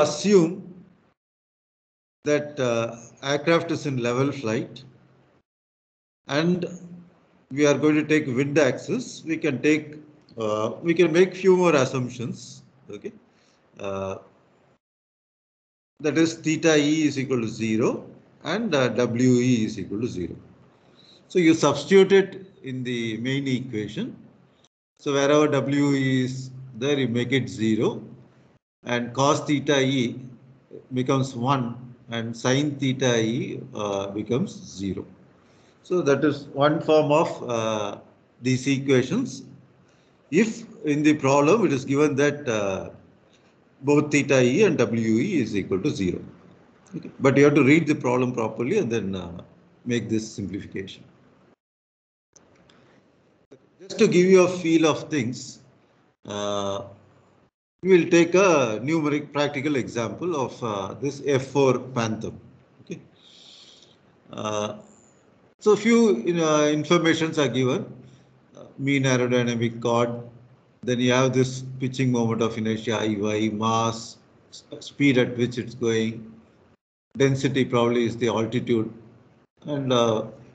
assume that aircraft is in level flight and we are going to take wind axis, we can make few more assumptions. Okay, that is theta e is equal to 0 and we is equal to 0. So you substitute it in the main equation. So wherever we is there, you make it 0, and cos theta e becomes 1 and sin theta e becomes 0. So that is one form of these equations. If in the problem it is given that both theta e and we is equal to 0. Okay. But you have to read the problem properly and then make this simplification. Just to give you a feel of things, we will take a numeric practical example of this F4 Phantom. Okay. So few informations are given. Mean aerodynamic chord. Then you have this pitching moment of inertia Iy, mass, speed at which it's going, density probably is the altitude, and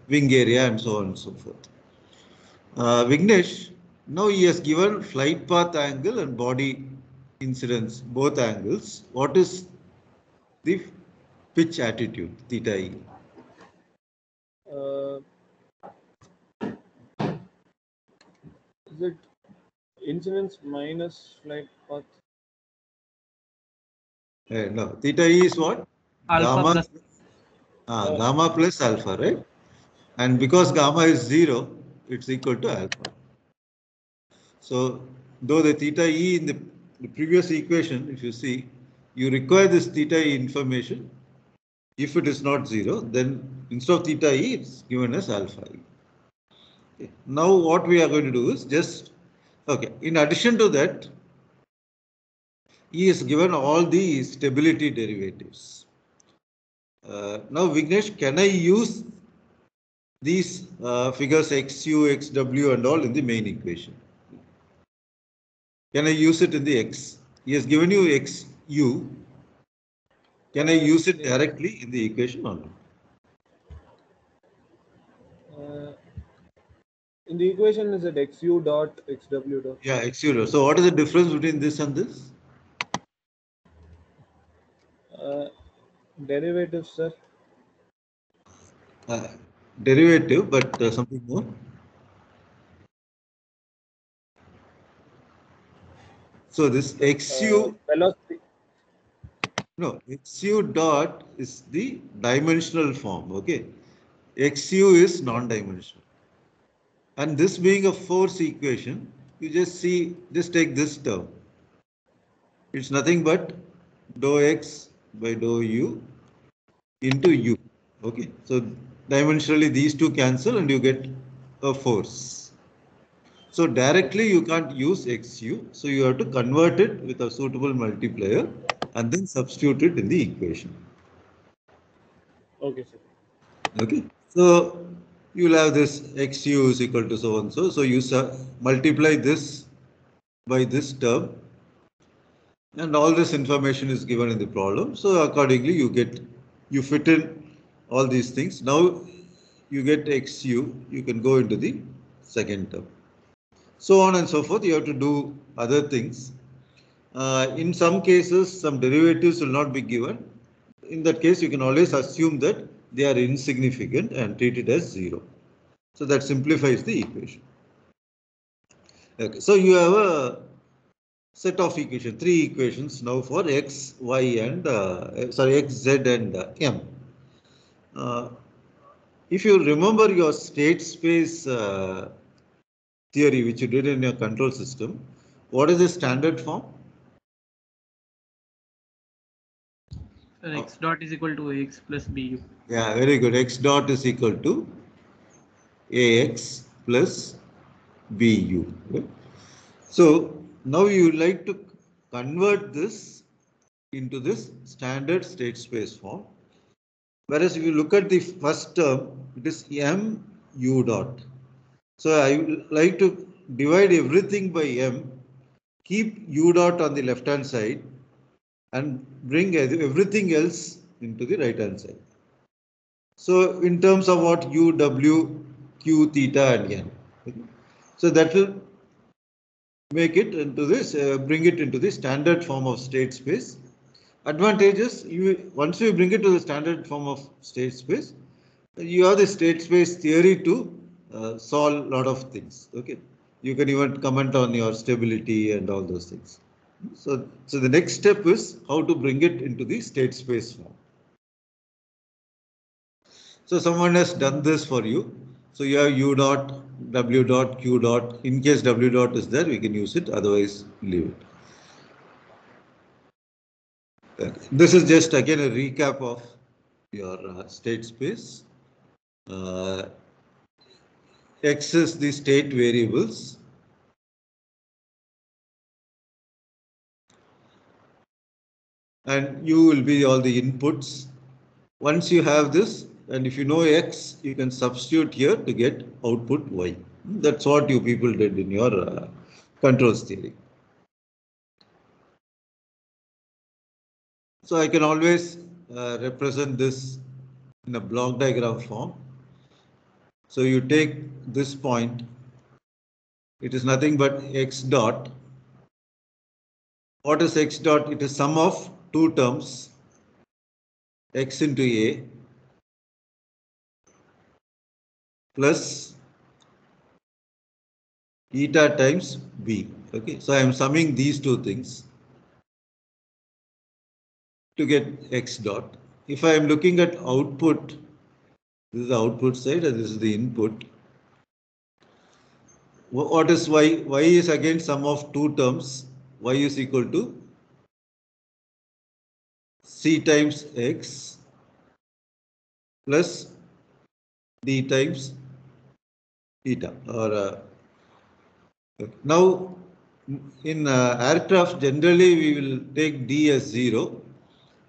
wing area, and so on and so forth. Vignesh, now he has given flight path angle and body incidence, both angles. What is the pitch attitude, theta e? Is it incidence minus flight path? No, theta e is what? Alpha Gamma plus alpha, right? And because gamma is 0, it's equal to alpha. So though the theta e in the previous equation, if you see, you require this theta e information. If it is not 0, then instead of theta e, it's given as alpha e. Okay. Now what we are going to do is just, okay, in addition to that, E is given all the stability derivatives. Now Vignesh, can I use these figures xu, xw and all in the main equation? Can I use it in the x? He has given you xu. Can I use it directly in the equation or not? In the equation, is it xu dot xw dot? Yeah, xu dot. So what is the difference between this and this? Derivative, sir. Derivative, but something more. So this xu velocity. No, xu dot is the dimensional form. Okay, xu is non-dimensional, and this being a force equation, you just take this term. It's nothing but dou x by dou u into u. Okay, so dimensionally these two cancel and you get a force. So directly you can't use xu, so you have to convert it with a suitable multiplier and then substitute it in the equation. Okay, sir. Okay, so you will have this xu is equal to so and so. So you multiply this by this term, and all this information is given in the problem. So accordingly, you fit in all these things. Now you get xu. You can go into the second term. So on and so forth. You have to do other things. In some cases, some derivatives will not be given. In that case, you can always assume that they are insignificant and treat it as 0. So that simplifies the equation. Okay, so you have a set of equations, 3 equations now for x, y and x, z and m. If you remember your state space theory which you did in your control system, what is the standard form? X dot is equal to ax plus bu. Yeah, very good. X dot is equal to ax plus bu. Right? So now you would like to convert this into this standard state space form. Whereas if you look at the first term, it is m u dot. So I would like to divide everything by m, keep u dot on the left hand side and bring everything else into the right hand side. So in terms of what u, w, q, theta and n. Okay. So that will make it into this, bring it into the standard form of state space. Advantages, once you bring it to the standard form of state space, you have the state space theory to solve a lot of things. Okay, you can even comment on your stability and all those things. So the next step is how to bring it into the state space form. So someone has done this for you. So you have u dot, w dot, q dot. In case w dot is there, we can use it. Otherwise, leave it. This is just again a recap of your state space. X is the state variables. And U will be all the inputs. Once you have this, and if you know X, you can substitute here to get output Y. That's what you people did in your controls theory. So I can always represent this in a block diagram form. So you take this point, it is nothing but X dot. What is X dot? It is sum of two terms, X into A plus eta times B. Okay, so I am summing these two things to get X dot. If I am looking at output, this is the output side and this is the input. What is Y? Y is again sum of two terms. Y is equal to C times X plus D times eta. Now, in aircraft, generally we will take D as 0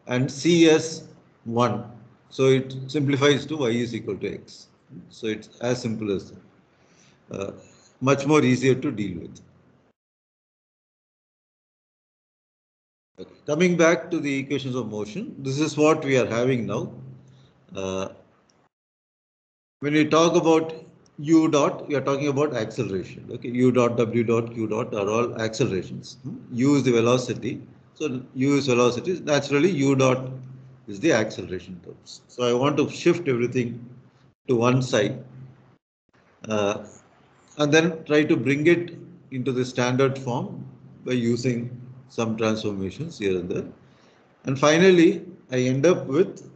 and C as 1. So it simplifies to Y is equal to X. So it's as simple as that. Much more easier to deal with. Okay. Coming back to the equations of motion, this is what we are having now. When we talk about u dot, we are talking about acceleration. Okay, u dot, w dot, q dot are all accelerations. U is the velocity. So u is velocity. Naturally, u dot is the acceleration terms. So I want to shift everything to one side and then try to bring it into the standard form by using some transformations here and there. And finally, I end up with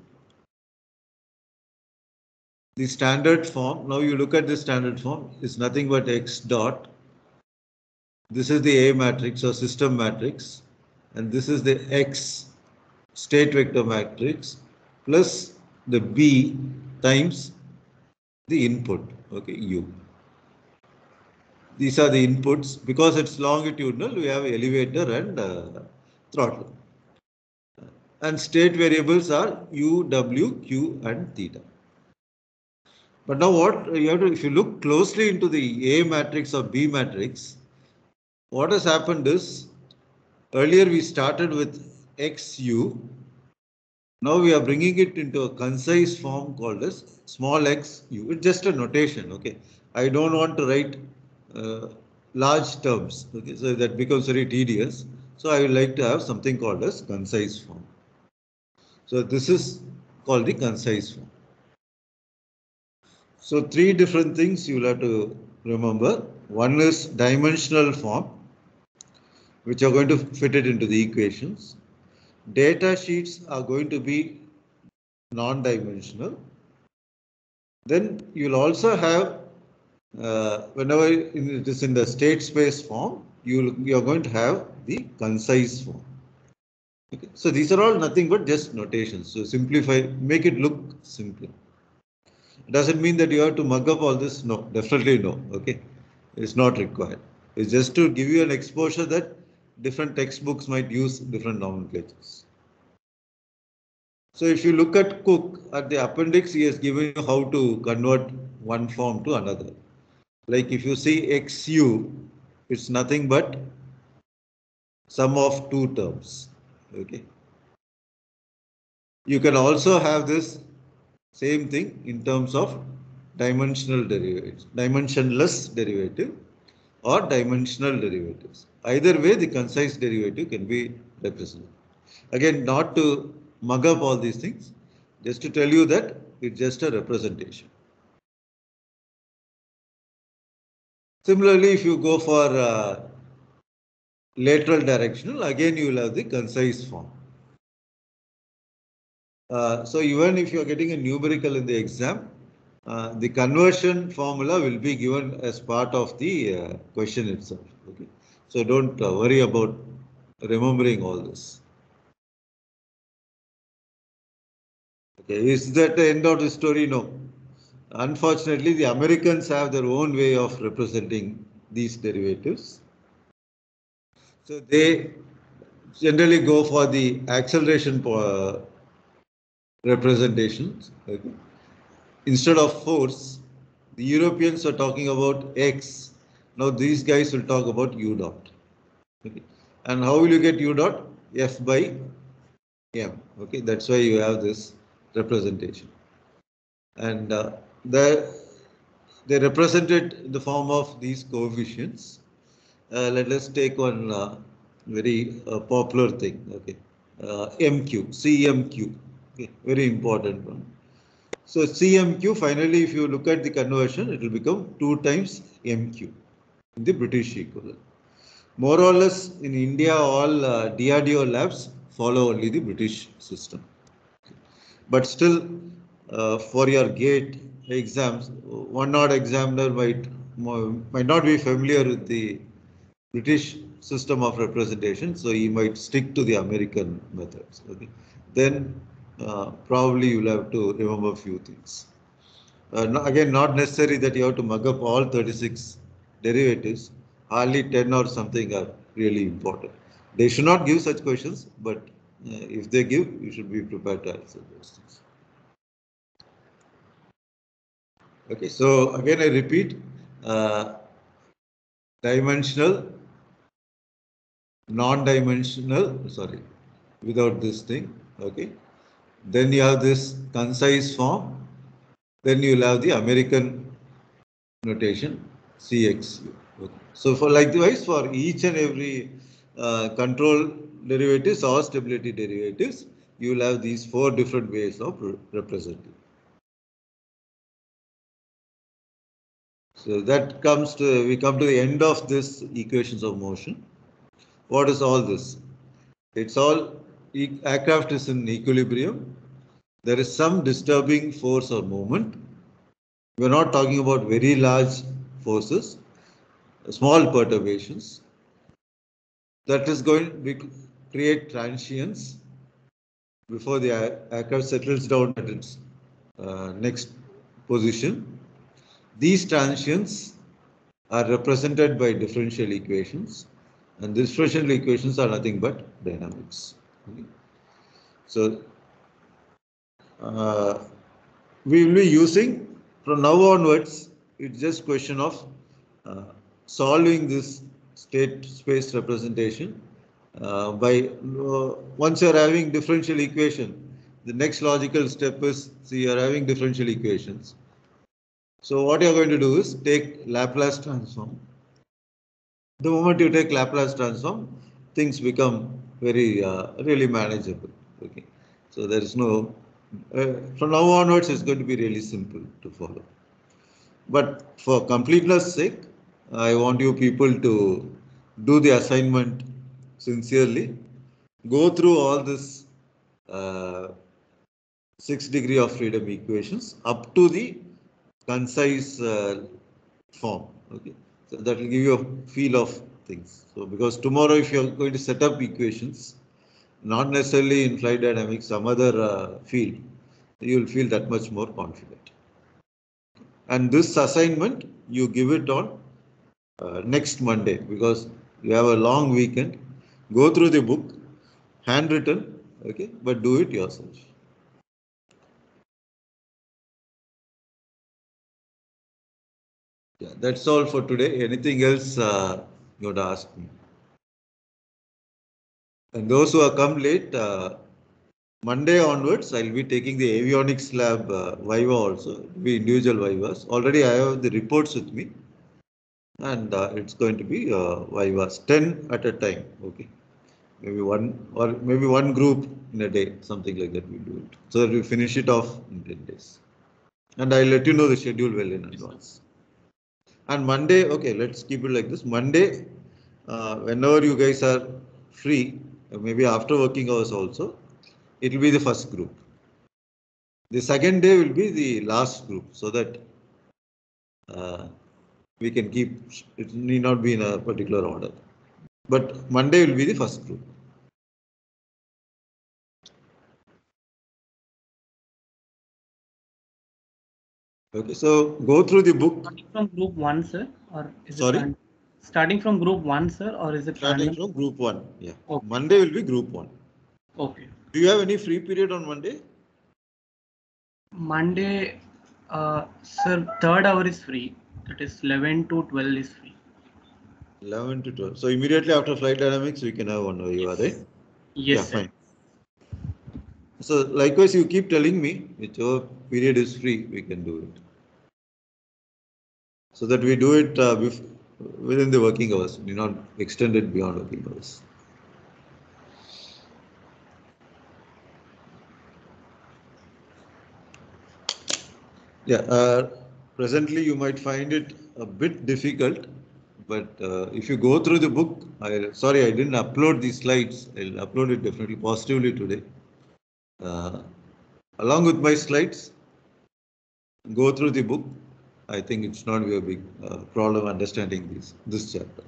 the standard form. Now you look at the standard form, is nothing but X dot. This is the A matrix or system matrix, and this is the X state vector matrix plus the B times the input, okay, U. These are the inputs. Because it's longitudinal, we have elevator and throttle. And state variables are U, W, Q, and theta. But now what you have to, if you look closely into the A matrix or B matrix, what has happened is earlier we started with XU. Now we are bringing it into a concise form called as small xu. It's just a notation. Okay, I don't want to write large terms. Okay, so that becomes very tedious. So I would like to have something called as concise form. So this is called the concise form. So three different things you will have to remember. One is dimensional form, which are going to fit it into the equations. Data sheets are going to be non-dimensional. Then you'll also have, whenever it is in the state space form, you're going to have the concise form. Okay. So these are all nothing but just notations. So simplify, make it look simpler. Doesn't mean that you have to mug up all this. No, definitely no. Okay, it's not required. It's just to give you an exposure that different textbooks might use different nomenclatures. So if you look at Cook at the appendix, he has given you how to convert one form to another. Like if you see XU, it's nothing but sum of two terms. Okay, You can also have this same thing in terms of dimensional derivatives, dimensionless derivative or dimensional derivatives. Either way, the concise derivative can be represented. Again, not to mug up all these things, just to tell you that it's just a representation. Similarly, if you go for lateral directional, again you will have the concise form. So even if you are getting a numerical in the exam, the conversion formula will be given as part of the question itself. Okay, so don't worry about remembering all this. Okay, is that the end of the story? No. Unfortunately, the Americans have their own way of representing these derivatives. So they generally go for the acceleration representations. Okay. Instead of force, the Europeans are talking about x. Now these guys will talk about u dot. Okay. And how will you get u dot? F by m. Okay, that's why you have this representation. And they represented in the form of these coefficients. Let us take one very popular thing. Okay, MQ, CMQ. Okay, very important one. So CMQ, finally, if you look at the conversion, it will become 2 times MQ in the British equivalent. More or less in India, all DRDO labs follow only the British system. But still, for your GATE exams, one odd examiner might not be familiar with the British system of representation, so he might stick to the American methods. Okay, then probably you'll have to remember a few things. Again, not necessary that you have to mug up all 36 derivatives. Hardly 10 or something are really important. They should not give such questions, but if they give, you should be prepared to answer those things. Okay, so again I repeat, dimensional, non-dimensional, sorry, without this thing, okay. Then you have this concise form, then you'll have the American notation, CXU. Okay. So for likewise, for each and every control derivatives or stability derivatives, you will have these 4 different ways of representing. So that comes to, we come to the end of this equations of motion. What is all this? It's all, aircraft is in equilibrium. There is some disturbing force or moment. We're not talking about very large forces, small perturbations. That is going to create transients before the aircraft settles down at its next position. These transients are represented by differential equations, and these differential equations are nothing but dynamics. Okay. So we will be using from now onwards, it's just question of solving this state space representation by once you're having differential equation, the next logical step is, see, you're having differential equations. So what you're going to do is take Laplace transform. The moment you take Laplace transform, things become very really manageable. Okay, so there is no from now onwards it's going to be really simple to follow. But for completeness sake, I want you people to do the assignment sincerely. Go through all this 6 degree of freedom equations up to the concise form. Okay, so that will give you a feel of things. So because tomorrow, if you are going to set up equations, not necessarily in flight dynamics, some other field, you will feel that much more confident. And this assignment, you give it on next Monday because you have a long weekend. Go through the book, handwritten, okay, but do it yourself. Yeah, that's all for today. Anything else you would ask me? And those who have come late, Monday onwards, I'll be taking the avionics lab Viva also, be individual Vivas. Already I have the reports with me, and it's going to be Vivas 10 at a time. Okay, maybe one group in a day, something like that. We do it so that we finish it off in 10 days, and I'll let you know the schedule well in advance. And Monday, okay, let's keep it like this. Monday, whenever you guys are free, maybe after working hours also, it will be the first group. The second day will be the last group, so that we can keep, it need not be in a particular order. But Monday will be the first group. Okay, so go through the book. Starting from group 1, sir, or is Sorry? it starting from group 1, sir, or is it Starting random? from group 1. Yeah. Okay. Monday will be group 1. Okay. Do you have any free period on Monday? Monday, sir, third hour is free. That is 11 to 12 is free. 11 to 12. So immediately after flight dynamics, we can have one Viva, right? Yes, Yeah, sir. fine. So likewise, you keep telling me whichever period is free, we can do it. So that we do it within the working hours, do not extend it beyond working hours. Yeah, presently you might find it a bit difficult, but if you go through the book, sorry, I didn't upload these slides. I'll upload it definitely positively today. Along with my slides, go through the book. I think it's not be a big problem understanding this chapter.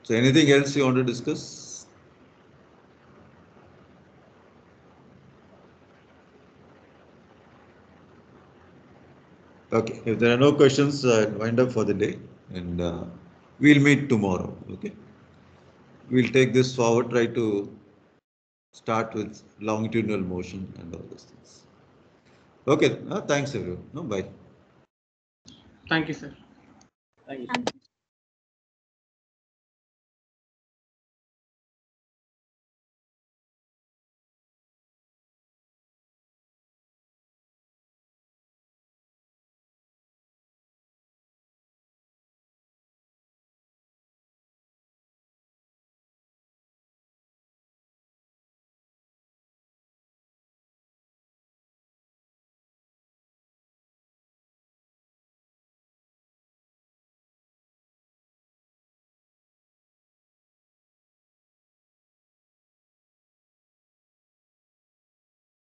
So anything else you want to discuss? Okay, if there are no questions, I'll wind up for the day, and we'll meet tomorrow. Okay, we'll take this forward, try to start with longitudinal motion and all those things. Okay, thanks everyone. No, bye. Thank you, sir. Thank you.